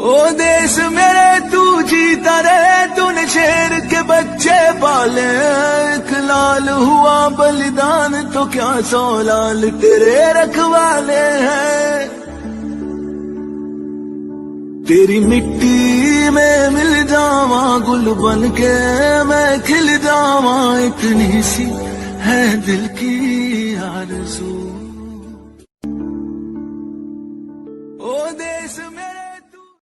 ओ देश मेरे तू जीता रहे, तूने शेर के बच्चे पाले। एक लाल हुआ बलिदान तो क्या 100 लाल तेरे रखवाले हैं। तेरी मिट्टी में मिल जावा गुल बन के मैं खिल जावा, इतनी सी है दिल की आरज़ू।